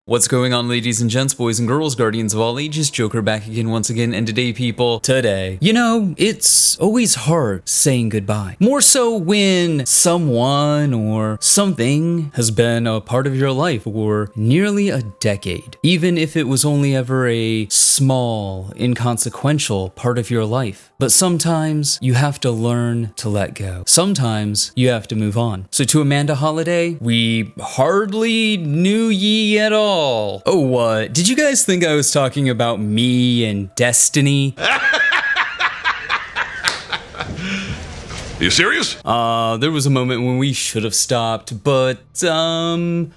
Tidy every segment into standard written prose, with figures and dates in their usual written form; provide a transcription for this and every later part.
What's going on, ladies and gents, boys and girls, guardians of all ages? Joker back again once again, and today, people, you know, it's always hard saying goodbye. More so when someone or something has been a part of your life for nearly a decade. Even if it was only ever a small, inconsequential part of your life. But sometimes you have to learn to let go. Sometimes you have to move on. So to Amanda Holiday, we hardly knew ye at all. Oh, what? Did you guys think I was talking about me and Destiny? You serious? There was a moment when we should have stopped, but,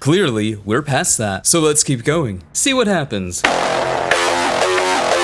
clearly we're past that. So let's keep going. See what happens.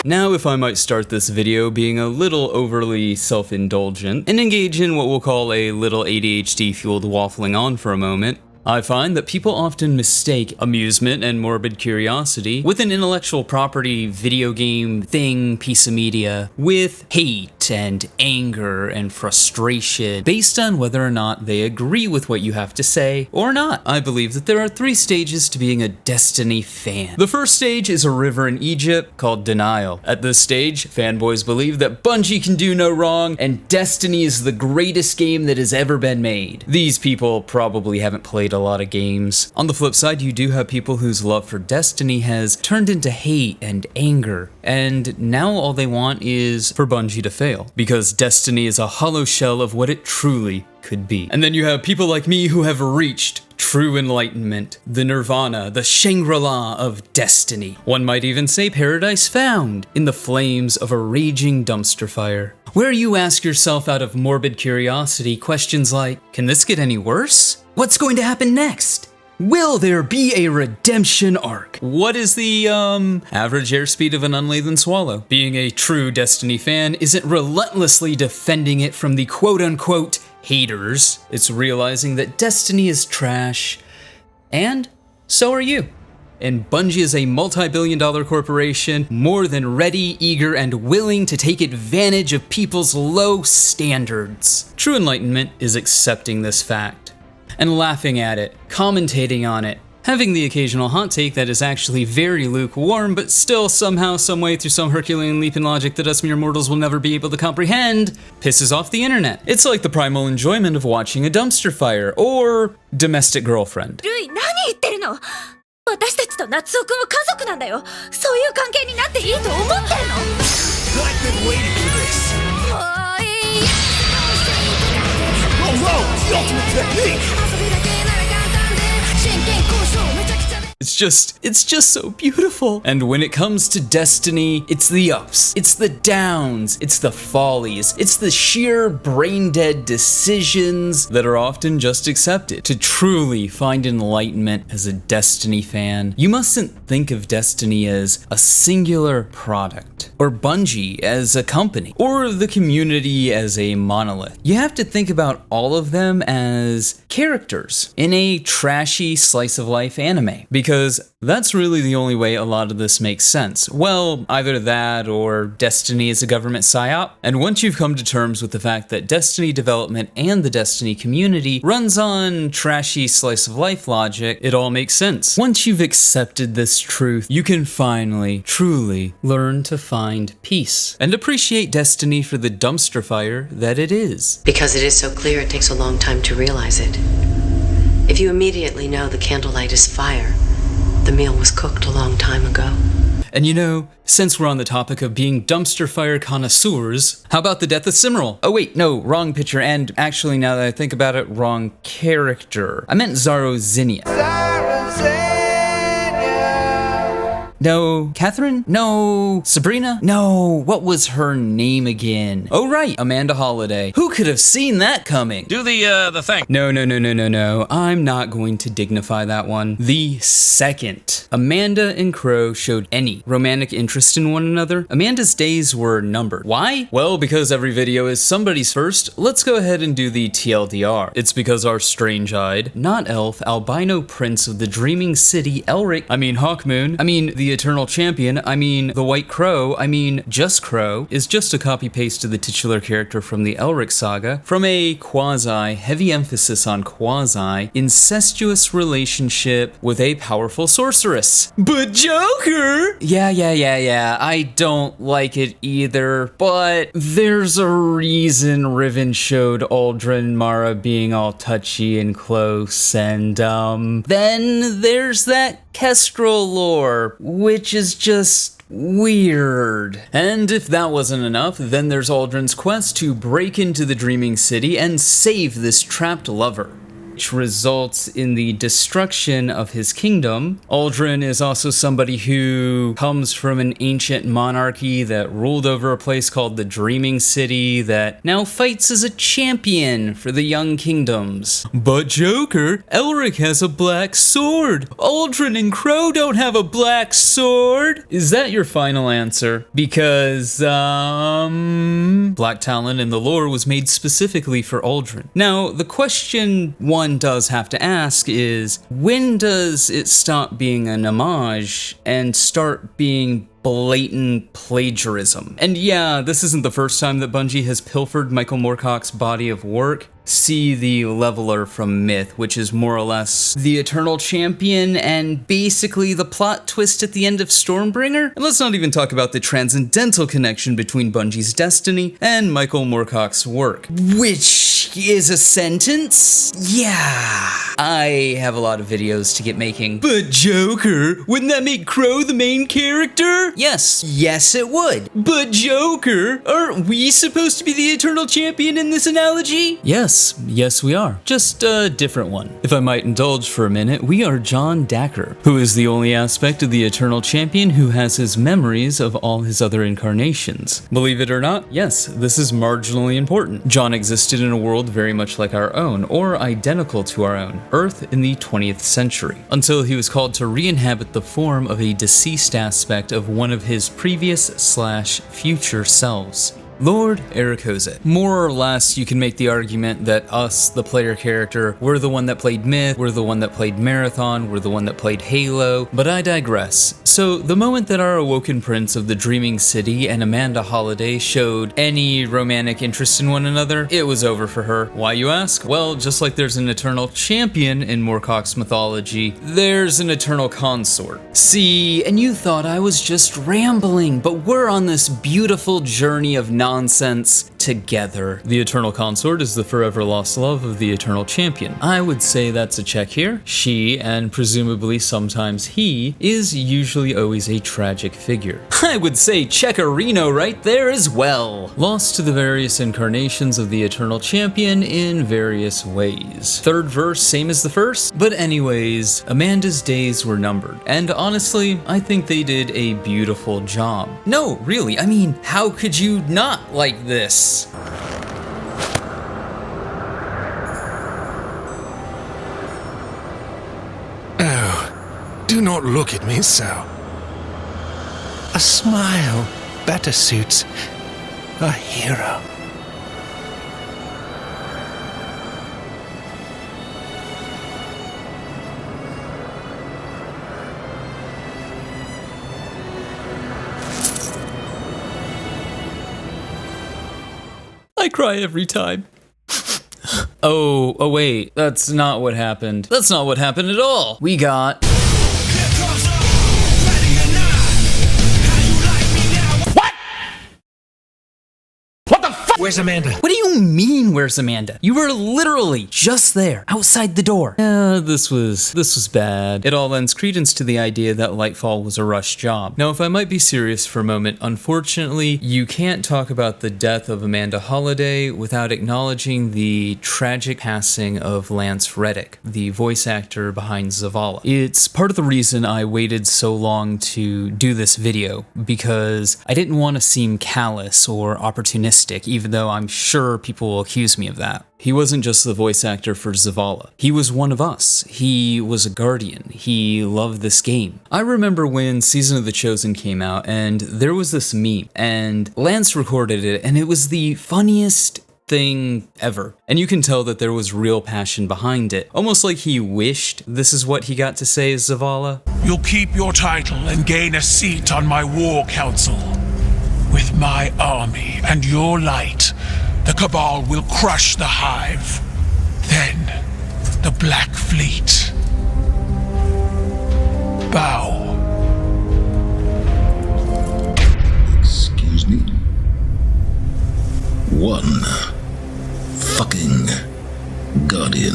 Now, if I might start this video being a little overly self-indulgent and engage in what we'll call a little ADHD-fueled waffling on for a moment, I find that people often mistake amusement and morbid curiosity with an intellectual property, video game, thing, piece of media, with hate and anger and frustration based on whether or not they agree with what you have to say or not. I believe that there are 3 stages to being a Destiny fan. The first stage is a river in Egypt called denial. At this stage, fanboys believe that Bungie can do no wrong and Destiny is the greatest game that has ever been made. These people probably haven't played a lot of games. On the flip side, you do have people whose love for Destiny has turned into hate and anger, and now all they want is for Bungie to fail, because Destiny is a hollow shell of what it truly could be. And then you have people like me who have reached true enlightenment, the nirvana, the Shangri-La of Destiny. One might even say paradise found in the flames of a raging dumpster fire, where you ask yourself out of morbid curiosity questions like, can this get any worse? What's going to happen next? Will there be a redemption arc? What is the, average airspeed of an unladen swallow? Being a true Destiny fan isn't relentlessly defending it from the quote-unquote haters. It's realizing that Destiny is trash, and so are you. And Bungie is a multi-billion-dollar corporation, more than ready, eager, and willing to take advantage of people's low standards. True enlightenment is accepting this fact, and laughing at it, commentating on it, having the occasional hot take that is actually very lukewarm, but still somehow, someway, through some Herculean leap in logic that us mere mortals will never be able to comprehend, pisses off the internet. It's like the primal enjoyment of watching a dumpster fire, or domestic girlfriend. 私たちと夏男も家族なんだよ。そういう関係になっていいと思ってるの？ I've been waiting for this. おい。 Oh no! The ultimate technique! 遊びだけなら簡単で真剣交渉めちゃくちゃ。 It's just so beautiful. And when it comes to Destiny, it's the ups, it's the downs, it's the follies, it's the sheer brain-dead decisions that are often just accepted. To truly find enlightenment as a Destiny fan, you mustn't think of Destiny as a singular product, or Bungie as a company, or the community as a monolith. You have to think about all of them as characters in a trashy slice-of-life anime, because that's really the only way a lot of this makes sense. Well, either that or Destiny is a government psyop. And once you've come to terms with the fact that Destiny development and the Destiny community runs on trashy slice-of-life logic, it all makes sense. Once you've accepted this truth, you can finally, truly learn to find peace and appreciate Destiny for the dumpster fire that it is. Because it is so clear, it takes a long time to realize it. If you immediately know the candlelight is fire, the meal was cooked a long time ago. And you know, since we're on the topic of being dumpster fire connoisseurs, how about the death of Cimmeral? Oh wait, no, wrong picture, and actually now that I think about it, wrong character. I meant Zaro Zinnia. No, Catherine? No, Sabrina? No, what was her name again? Oh right, Amanda Holiday. Who could have sing that coming? Do the thing. No, I'm not going to dignify that one. The second Amanda and Crow showed any romantic interest in one another, Amanda's days were numbered. Why? Well, because every video is somebody's first, let's go ahead and do the TLDR. It's because our strange-eyed, not elf, albino prince of the dreaming city, Elric, Hawkmoon, the eternal champion, the White Crow, Just Crow, is just a copy-paste of the titular character from the Elric saga, from a quasi, heavy emphasis on quasi, incestuous relationship with a powerful sorceress. Chorus. But Joker! Yeah, I don't like it either, but there's a reason Riven showed Aldrin and Mara being all touchy and close, and then there's that Kestrel lore, which is just weird. And if that wasn't enough, then there's Aldrin's quest to break into the Dreaming City and save this trapped lover, which results in the destruction of his kingdom. Aldrin is also somebody who comes from an ancient monarchy that ruled over a place called the Dreaming City that now fights as a champion for the young kingdoms. But Joker, Elric has a black sword. Aldrin and Crow don't have a black sword. Is that your final answer? Because, black talent in the lore was made specifically for Aldrin. Now, the question one does have to ask is, when does it stop being an homage and start being blatant plagiarism? And yeah, this isn't the first time that Bungie has pilfered Michael Moorcock's body of work. See the Leveler from Myth, which is more or less the Eternal Champion and basically the plot twist at the end of Stormbringer. And let's not even talk about the transcendental connection between Bungie's Destiny and Michael Moorcock's work. Which is a sentence? Yeah. I have a lot of videos to get making. But Joker, wouldn't that make Crow the main character? Yes it would. But Joker, aren't we supposed to be the Eternal Champion in this analogy? Yes, we are. Just a different one. If I might indulge for a minute, we are John Dacker, who is the only aspect of the Eternal Champion who has his memories of all his other incarnations. Believe it or not, yes, this is marginally important. John existed in a world very much like our own, or identical to our own, Earth in the 20th century, until he was called to re-inhabit the form of a deceased aspect of one of his previous/future selves. Lord Ericose. More or less, you can make the argument that us, the player character, we're the one that played Myth, we're the one that played Marathon, we're the one that played Halo, but I digress. So, the moment that our awoken prince of the Dreaming City and Amanda Holliday showed any romantic interest in one another, it was over for her. Why, you ask? Well, just like there's an Eternal Champion in Moorcock's mythology, there's an Eternal Consort. See, and you thought I was just rambling, but we're on this beautiful journey of nonsense together. The Eternal Consort is the forever lost love of the Eternal Champion. I would say that's a check here. She, and presumably sometimes he, is usually always a tragic figure. I would say Checkerino right there as well. Lost to the various incarnations of the Eternal Champion in various ways. Third verse, same as the first, but anyways, Amanda's days were numbered, and honestly, I think they did a beautiful job. No, really, I mean, how could you not like this? Oh, do not look at me so. A smile better suits a hero. I cry every time. Oh wait, that's not what happened. That's not what happened at all. We got... Where's Amanda? What do you mean, where's Amanda? You were literally just there, outside the door. This was bad. It all lends credence to the idea that Lightfall was a rushed job. Now, if I might be serious for a moment, unfortunately, you can't talk about the death of Amanda Holliday without acknowledging the tragic passing of Lance Reddick, the voice actor behind Zavala. It's part of the reason I waited so long to do this video, because I didn't want to seem callous or opportunistic, even though I'm sure people will accuse me of that. He wasn't just the voice actor for Zavala. He was one of us. He was a guardian. He loved this game. I remember when Season of the Chosen came out, and there was this meme, and Lance recorded it, and it was the funniest thing ever. And you can tell that there was real passion behind it. Almost like he wished this is what he got to say as Zavala. You'll keep your title and gain a seat on my war council. With my army and your light, the Cabal will crush the Hive. Then, the Black Fleet. bow. Excuse me? One fucking guardian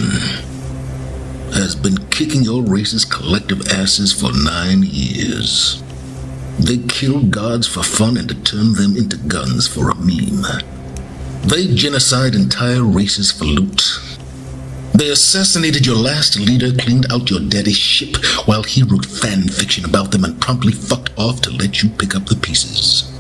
has been kicking your race's collective asses for 9 years. They killed gods for fun and to turn them into guns for a meme. They genocide entire races for loot. They assassinated your last leader, cleaned out your daddy's ship, while he wrote fan fiction about them and promptly fucked off to let you pick up the pieces.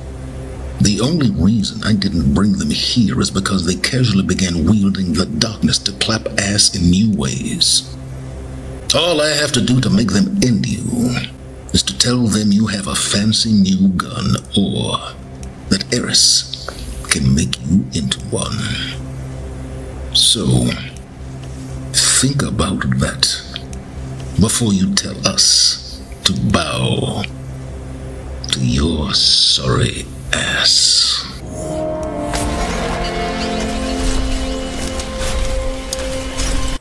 The only reason I didn't bring them here is because they casually began wielding the darkness to clap ass in new ways. All I have to do to make them end you is to tell them you have a fancy new gun, or that Eris can make you into one. So, think about that before you tell us to bow to your sorry ass.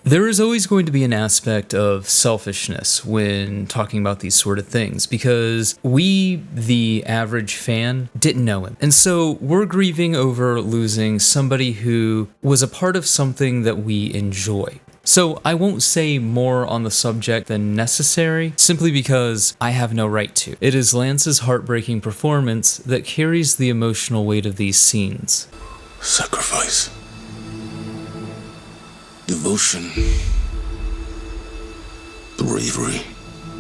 There is always going to be an aspect of selfishness when talking about these sort of things, because we, the average fan, didn't know him. And so we're grieving over losing somebody who was a part of something that we enjoy. So I won't say more on the subject than necessary, simply because I have no right to. It is Lance's heartbreaking performance that carries the emotional weight of these scenes. Sacrifice. Devotion. Bravery.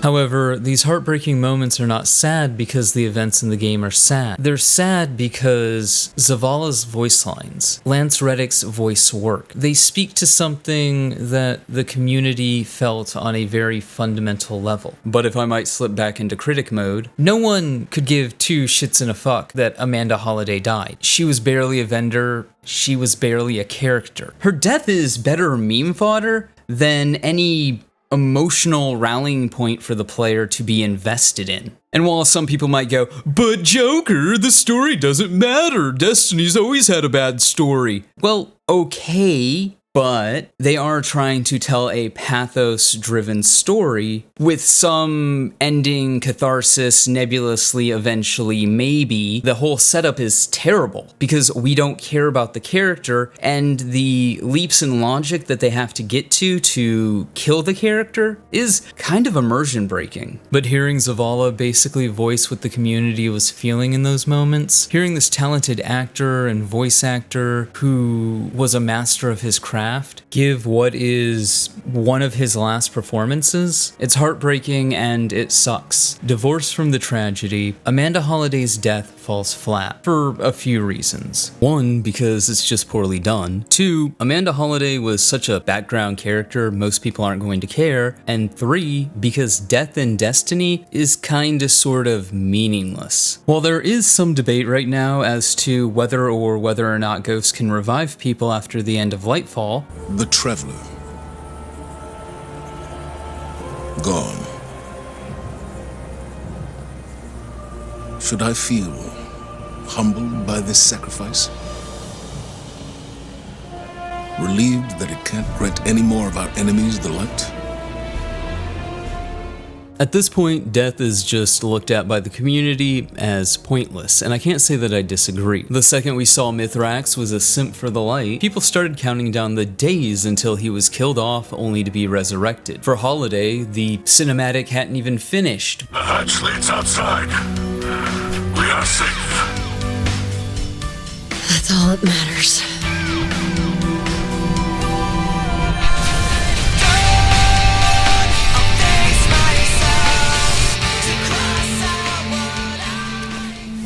However, these heartbreaking moments are not sad because the events in the game are sad. They're sad because Zavala's voice lines, Lance Reddick's voice work, they speak to something that the community felt on a very fundamental level. But if I might slip back into critic mode, no one could give two shits and a fuck that Amanda Holliday died. She was barely a vendor. She was barely a character. Her death is better meme fodder than any emotional rallying point for the player to be invested in. And while some people might go, but Joker, the story doesn't matter. Destiny's always had a bad story. Well, okay, but they are trying to tell a pathos-driven story with some ending, catharsis, nebulously, eventually, maybe. The whole setup is terrible because we don't care about the character, and the leaps in logic that they have to get to kill the character is kind of immersion breaking. But hearing Zavala basically voice what the community was feeling in those moments, hearing this talented actor and voice actor who was a master of his craft give what is one of his last performances, it's heartbreaking and it sucks. Divorced from the tragedy, Amanda Holliday's death falls flat for a few reasons. One, because it's just poorly done. Two, Amanda Holliday was such a background character most people aren't going to care. And three, because death in Destiny is kinda sort of meaningless. While there is some debate right now as to whether or not ghosts can revive people after the end of Lightfall, The Traveler. Gone. Should I feel humbled by this sacrifice? Relieved that it can't grant any more of our enemies the light? At this point, death is just looked at by the community as pointless, and I can't say that I disagree. The second we saw Mithrax was a simp for the light, people started counting down the days until he was killed off only to be resurrected. For Holiday, the cinematic hadn't even finished. The hatchlight's outside. We are safe. That's all that matters.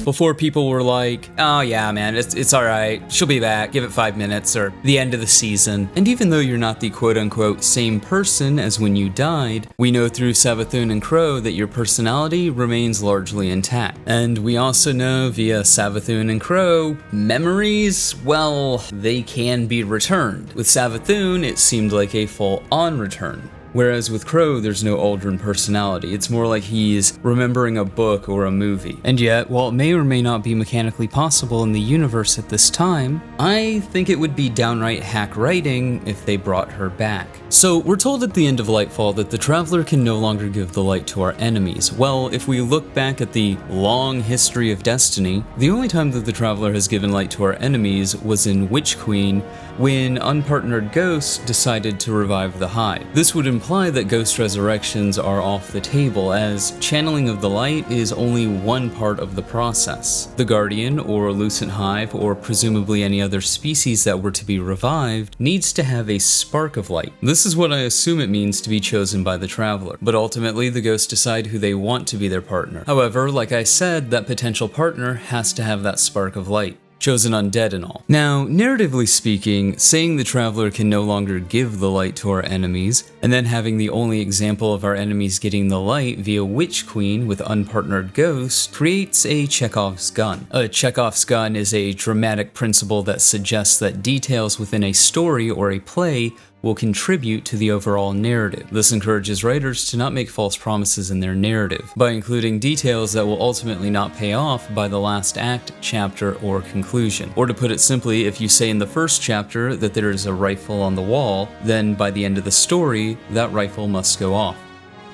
Before people were like, oh yeah man, it's alright, she'll be back, give it 5 minutes, or the end of the season. And even though you're not the quote-unquote same person as when you died, we know through Savathun and Crow that your personality remains largely intact. And we also know via Savathun and Crow, memories, well, they can be returned. With Savathun, it seemed like a full-on return. Whereas with Crow, there's no Aldrin personality. It's more like he's remembering a book or a movie. And yet, while it may or may not be mechanically possible in the universe at this time, I think it would be downright hack writing if they brought her back. So we're told at the end of Lightfall that the Traveler can no longer give the light to our enemies. Well, if we look back at the long history of Destiny, the only time that the Traveler has given light to our enemies was in Witch Queen, when unpartnered ghosts decided to revive the Hive. This would imply that ghost resurrections are off the table, as channeling of the light is only one part of the process. The Guardian, or Lucent Hive, or presumably any other species that were to be revived, needs to have a spark of light. This is what I assume it means to be chosen by the Traveler, but ultimately the ghosts decide who they want to be their partner. However, like I said, that potential partner has to have that spark of light. Chosen undead and all. Now, narratively speaking, saying the Traveler can no longer give the light to our enemies, and then having the only example of our enemies getting the light via Witch Queen with unpartnered ghosts creates a Chekhov's gun. A Chekhov's gun is a dramatic principle that suggests that details within a story or a play will contribute to the overall narrative. This encourages writers to not make false promises in their narrative, by including details that will ultimately not pay off by the last act, chapter, or conclusion. Or to put it simply, if you say in the first chapter that there is a rifle on the wall, then by the end of the story, that rifle must go off.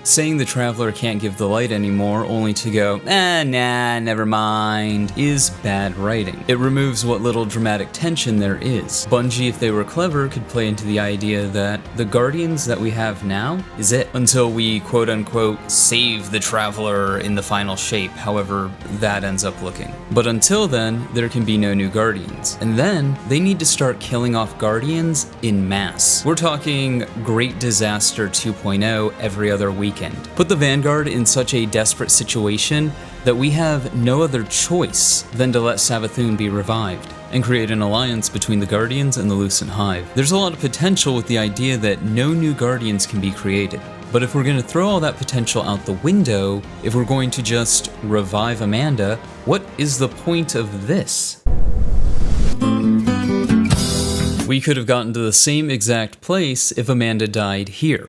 Saying the Traveler can't give the light anymore only to go, nah, never mind, is bad writing. It removes what little dramatic tension there is. Bungie, if they were clever, could play into the idea that the Guardians that we have now is it, until we quote-unquote save the Traveler in the final shape, however that ends up looking. But until then, there can be no new Guardians. And then, they need to start killing off Guardians in mass. We're talking Great Disaster 2.0 every other weekend. Put the Vanguard in such a desperate situation that we have no other choice than to let Savathun be revived, and create an alliance between the Guardians and the Lucent Hive. There's a lot of potential with the idea that no new Guardians can be created. But if we're going to throw all that potential out the window, if we're going to just revive Amanda, what is the point of this? We could have gotten to the same exact place if Amanda died here.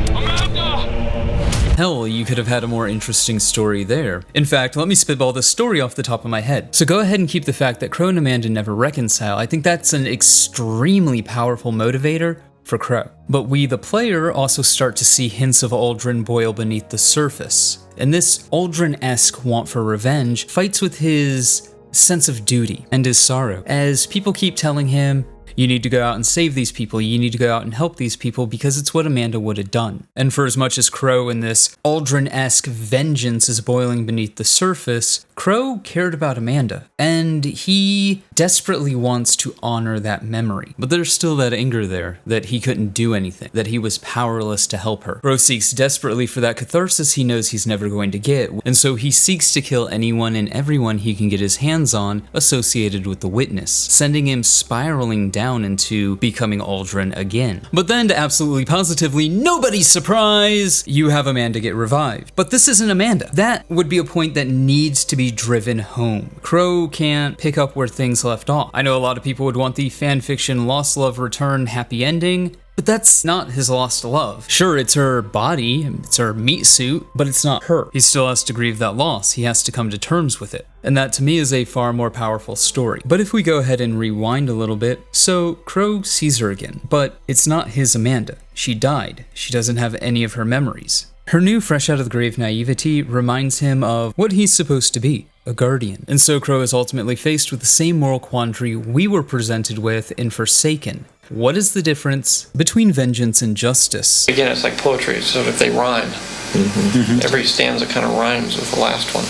Hell, you could have had a more interesting story there. In fact, let me spitball this story off the top of my head. So go ahead and keep the fact that Crow and Amanda never reconcile. I think that's an extremely powerful motivator for Crow. But we, the player, also start to see hints of Aldrin boil beneath the surface. And this Aldrin-esque want for revenge fights with his sense of duty and his sorrow, as people keep telling him, you need to go out and save these people, you need to go out and help these people, because it's what Amanda would have done. And for as much as Crow in this Aldrin-esque vengeance is boiling beneath the surface, Crow cared about Amanda, and he desperately wants to honor that memory. But there's still that anger there, that he couldn't do anything, that he was powerless to help her. Crow seeks desperately for that catharsis he knows he's never going to get, and so he seeks to kill anyone and everyone he can get his hands on associated with the Witness, sending him spiraling down into becoming Aldrin again. But then, to absolutely positively nobody's surprise, you have Amanda get revived. But this isn't Amanda. That would be a point that needs to be driven home. Crow can't pick up where things left off. I know a lot of people would want the fanfiction Lost Love Return happy ending, but that's not his lost love. Sure, it's her body, it's her meat suit, but it's not her. He still has to grieve that loss. He has to come to terms with it. And that to me is a far more powerful story. But if we go ahead and rewind a little bit, so Crow sees her again, but it's not his Amanda. She died. She doesn't have any of her memories. Her new fresh out of the grave naivety reminds him of what he's supposed to be, a guardian. And so Crow is ultimately faced with the same moral quandary we were presented with in Forsaken. What is the difference between vengeance and justice? Again, it's like poetry, so if they rhyme, every stanza kind of rhymes with the last one.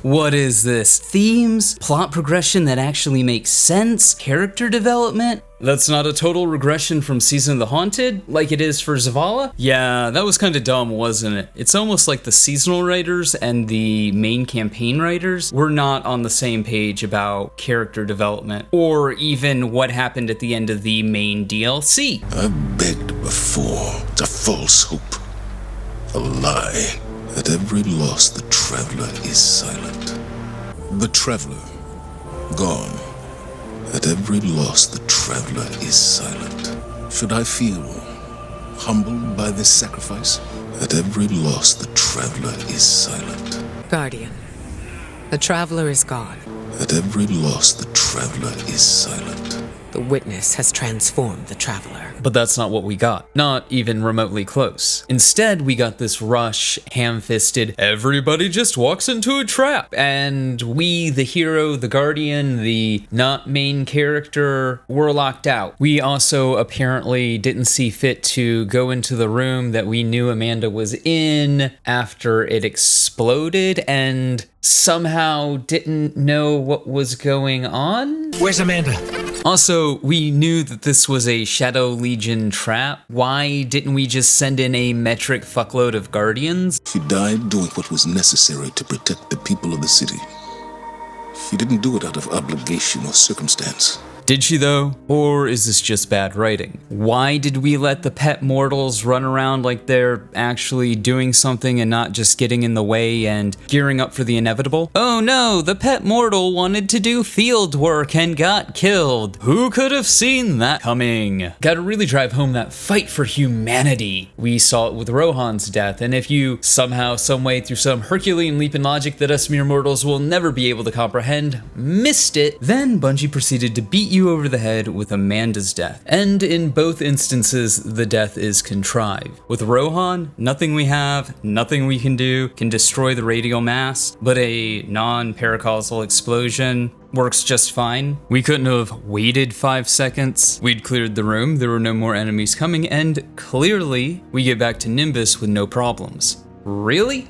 What is this? Themes? Plot progression that actually makes sense? Character development? That's not a total regression from Season of the Haunted, like it is for Zavala? Yeah, that was kind of dumb, wasn't it? It's almost like the seasonal writers and the main campaign writers were not on the same page about character development, or even what happened at the end of the main DLC. I've begged before. It's a false hope. A lie. At every loss, the traveler is silent. The traveler, gone. At every loss, the traveler is silent. Should I feel humbled by this sacrifice? At every loss, the traveler is silent. Guardian, the traveler is gone. At every loss, the traveler is silent. The witness has transformed the traveler. But that's not what we got. Not even remotely close. Instead, we got this rush, ham-fisted, everybody just walks into a trap. And we, the hero, the guardian, the not main character, were locked out. We also apparently didn't see fit to go into the room that we knew Amanda was in after it exploded and somehow didn't know what was going on. Where's Amanda? Also, we knew that this was a Shadow Legion trap. Why didn't we just send in a metric fuckload of guardians? She died doing what was necessary to protect the people of the city. She didn't do it out of obligation or circumstance. Did she though? Or is this just bad writing? Why did we let the pet mortals run around like they're actually doing something and not just getting in the way and gearing up for the inevitable? Oh no, the pet mortal wanted to do field work and got killed. Who could have seen that coming? Gotta really drive home that fight for humanity. We saw it with Rohan's death, and if you somehow, someway, through some Herculean leap in logic that us mere mortals will never be able to comprehend, missed it, then Bungie proceeded to beat you over the head with Amanda's death. And in both instances, the death is contrived. With Rohan, nothing we have, nothing we can do can destroy the radial mass, but a non-paracausal explosion works just fine. We couldn't have waited 5 seconds. We'd cleared the room, there were no more enemies coming, and clearly, we get back to Nimbus with no problems. Really?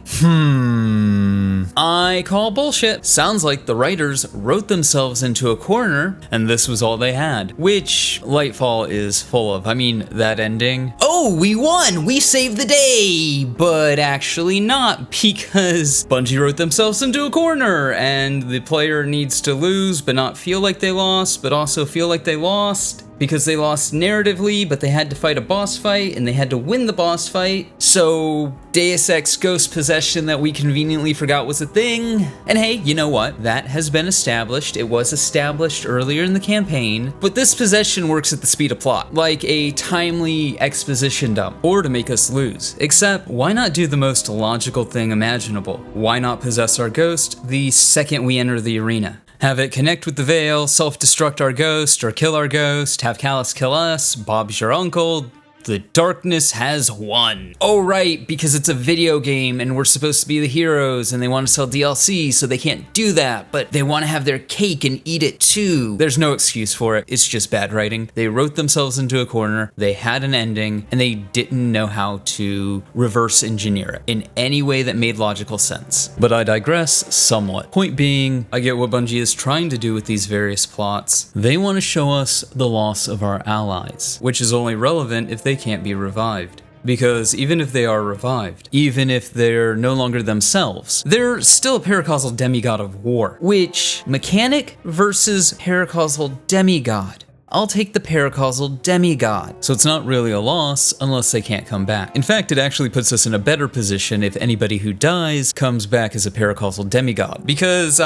I call bullshit. Sounds like the writers wrote themselves into a corner, and this was all they had. Which Lightfall is full of. I mean, that ending. Oh, we won! We saved the day! But actually not, because Bungie wrote themselves into a corner, and the player needs to lose, but not feel like they lost, but also feel like they lost. Because they lost narratively, but they had to fight a boss fight, and they had to win the boss fight. So, Deus Ex Ghost Possession that we conveniently forgot was a thing. And hey, you know what? That has been established. It was established earlier in the campaign. But this possession works at the speed of plot, like a timely exposition dump, or to make us lose. Except, why not do the most logical thing imaginable? Why not possess our ghost the second we enter the arena? Have it connect with the Veil, self-destruct our ghost, or kill our ghost, have Callus kill us, Bob's your uncle. The darkness has won. Oh right, because it's a video game and we're supposed to be the heroes and they want to sell DLC, so they can't do that, but they want to have their cake and eat it too. There's no excuse for it, it's just bad writing. They wrote themselves into a corner, they had an ending, and they didn't know how to reverse engineer it in any way that made logical sense. But I digress somewhat. Point being, I get what Bungie is trying to do with these various plots. They want to show us the loss of our allies, which is only relevant if they can't be revived. Because even if they are revived, even if they're no longer themselves, they're still a paracausal demigod of war. Which, mechanic versus paracausal demigod? I'll take the paracausal demigod. So it's not really a loss unless they can't come back. In fact, it actually puts us in a better position if anybody who dies comes back as a paracausal demigod. Because,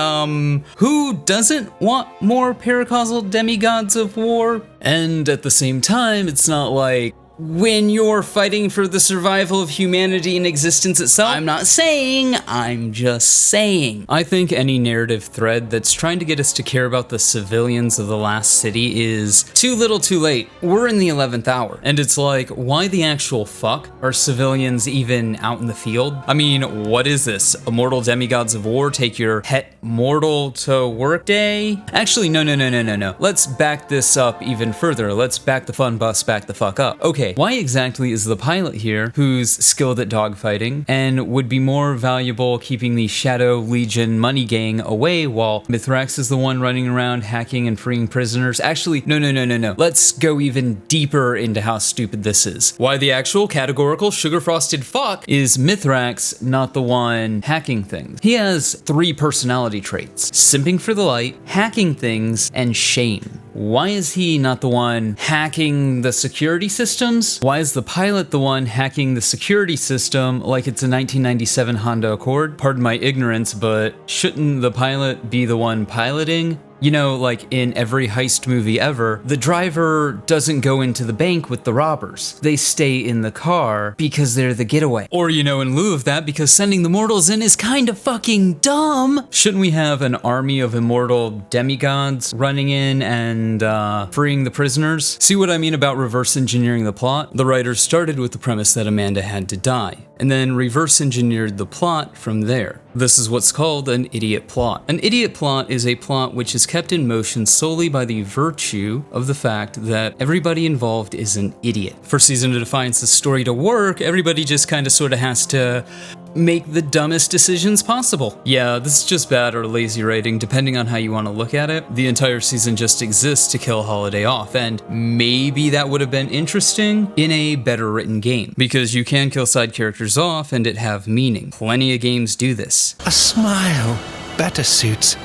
who doesn't want more paracausal demigods of war? And at the same time, it's not like, when you're fighting for the survival of humanity and existence itself, I'm not saying, I'm just saying. I think any narrative thread that's trying to get us to care about the civilians of the last city is too little too late. We're in the 11th hour. And it's like, why the actual fuck are civilians even out in the field? I mean, what is this? Immortal demigods of war take your pet mortal to work day? Actually, no. Let's back this up even further. Let's back the fun bus back the fuck up. Okay. Why exactly is the pilot here who's skilled at dogfighting and would be more valuable keeping the Shadow Legion money gang away while Mithrax is the one running around hacking and freeing prisoners? Actually, no. Let's go even deeper into how stupid this is. Why the actual categorical sugar-frosted fuck is Mithrax not the one hacking things? He has 3 personality traits: simping for the light, hacking things, and shame. Why is he not the one hacking the security systems? Why is the pilot the one hacking the security system like it's a 1997 Honda Accord? Pardon my ignorance, but shouldn't the pilot be the one piloting? You know, like in every heist movie ever, the driver doesn't go into the bank with the robbers. They stay in the car because they're the getaway. Or, you know, in lieu of that, because sending the mortals in is kind of fucking dumb. Shouldn't we have an army of immortal demigods running in and freeing the prisoners? See what I mean about reverse engineering the plot? The writers started with the premise that Amanda had to die, and then reverse engineered the plot from there. This is what's called an idiot plot. An idiot plot is a plot which is kept in motion solely by the virtue of the fact that everybody involved is an idiot. For Season of Defiance's story to work, everybody just kind of sort of has to make the dumbest decisions possible. Yeah, this is just bad or lazy writing, depending on how you want to look at it. The entire season just exists to kill Holiday off, and maybe that would have been interesting in a better written game, because you can kill side characters off and it have meaning. Plenty of games do this. A smile better suits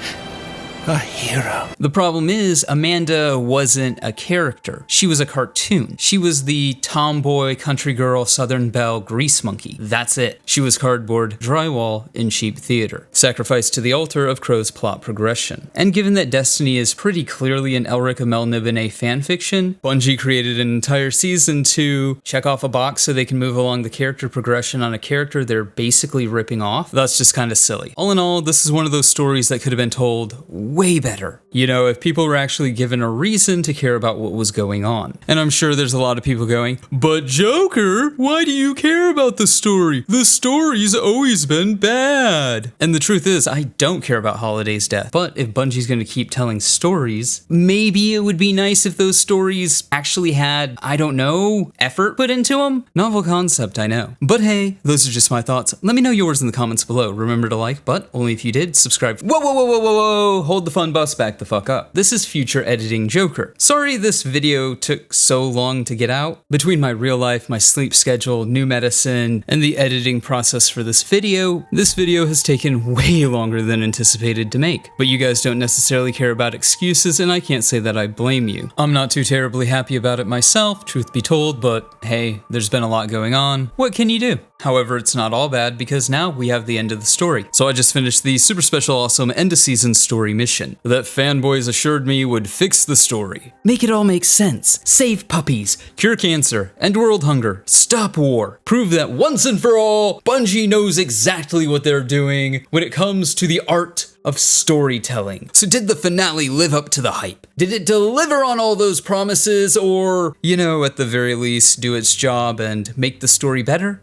a hero. The problem is, Amanda wasn't a character. She was a cartoon. She was the tomboy, country girl, southern belle, grease monkey. That's it. She was cardboard, drywall, in cheap theater. Sacrificed to the altar of Crow's plot progression. And given that Destiny is pretty clearly an Elric Melniboné fanfiction, Bungie created an entire season to check off a box so they can move along the character progression on a character they're basically ripping off. That's just kind of silly. All in all, this is one of those stories that could have been told way better. You know, if people were actually given a reason to care about what was going on. And I'm sure there's a lot of people going, but Joker, why do you care about the story? The story's always been bad. And the truth is, I don't care about Holiday's death. But if Bungie's going to keep telling stories, maybe it would be nice if those stories actually had, I don't know, effort put into them? Novel concept, I know. But hey, those are just my thoughts. Let me know yours in the comments below. Remember to like, but only if you did, subscribe. Whoa, whoa, whoa, whoa, whoa, whoa, hold the fun bus back the fuck up. This is future editing Joker. Sorry this video took so long to get out. Between my real life, my sleep schedule, new medicine, and the editing process for this video has taken way longer than anticipated to make. But you guys don't necessarily care about excuses, and I can't say that I blame you. I'm not too terribly happy about it myself, truth be told, but hey, there's been a lot going on. What can you do? However, it's not all bad because now we have the end of the story. So I just finished the super special awesome end of season story mission that fanboys assured me would fix the story. Make it all make sense. Save puppies, cure cancer, end world hunger, stop war. Prove that once and for all, Bungie knows exactly what they're doing when it comes to the art of storytelling. So did the finale live up to the hype? Did it deliver on all those promises, or, you know, at the very least, do its job and make the story better?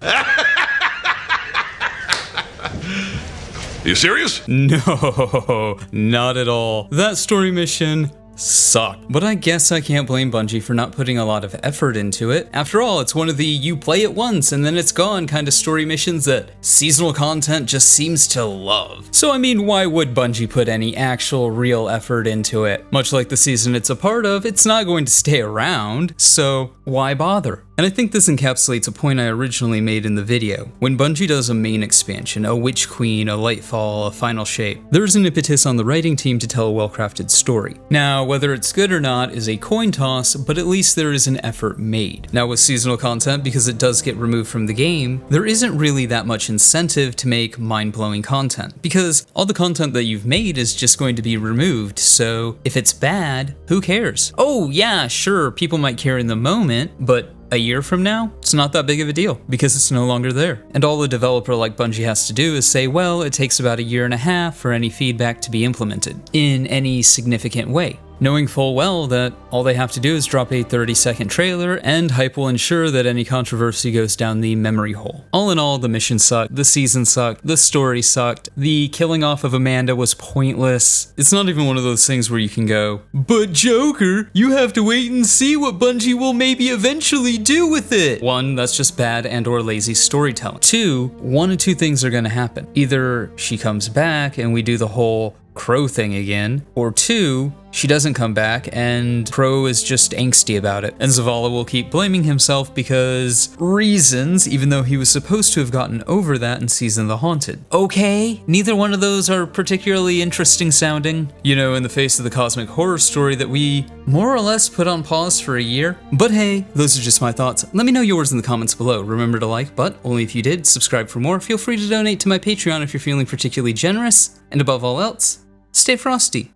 You serious? No, not at all. That story mission sucked. But I guess I can't blame Bungie for not putting a lot of effort into it. After all, it's one of the you play it once and then it's gone kind of story missions that seasonal content just seems to love. So I mean, why would Bungie put any actual real effort into it? Much like the season it's a part of, it's not going to stay around, so why bother? And I think this encapsulates a point I originally made in the video. When Bungie does a main expansion, a Witch Queen, a Lightfall, a Final Shape, there's an impetus on the writing team to tell a well-crafted story. Now, whether it's good or not is a coin toss, but at least there is an effort made. Now with seasonal content, because it does get removed from the game, there isn't really that much incentive to make mind-blowing content, because all the content that you've made is just going to be removed, so if it's bad, who cares? Oh yeah, sure, people might care in the moment, but a year from now, it's not that big of a deal because it's no longer there. And all a developer like Bungie has to do is say, well, it takes about 1.5 years for any feedback to be implemented in any significant way. Knowing full well that all they have to do is drop a 30-second trailer and hype will ensure that any controversy goes down the memory hole. All in all, the mission sucked, the season sucked, the story sucked, the killing off of Amanda was pointless. It's not even one of those things where you can go, but Joker, you have to wait and see what Bungie will maybe eventually do with it. One, that's just bad and or lazy storytelling. Two, one of two things are gonna happen. Either she comes back and we do the whole Crow thing again, or two, she doesn't come back and Crow is just angsty about it. And Zavala will keep blaming himself because reasons, even though he was supposed to have gotten over that in Season of the Haunted. Okay, neither one of those are particularly interesting sounding, you know, in the face of the cosmic horror story that we more or less put on pause for a year. But hey, those are just my thoughts. Let me know yours in the comments below. Remember to like, but only if you did. Subscribe for more. Feel free to donate to my Patreon if you're feeling particularly generous. And above all else, stay frosty.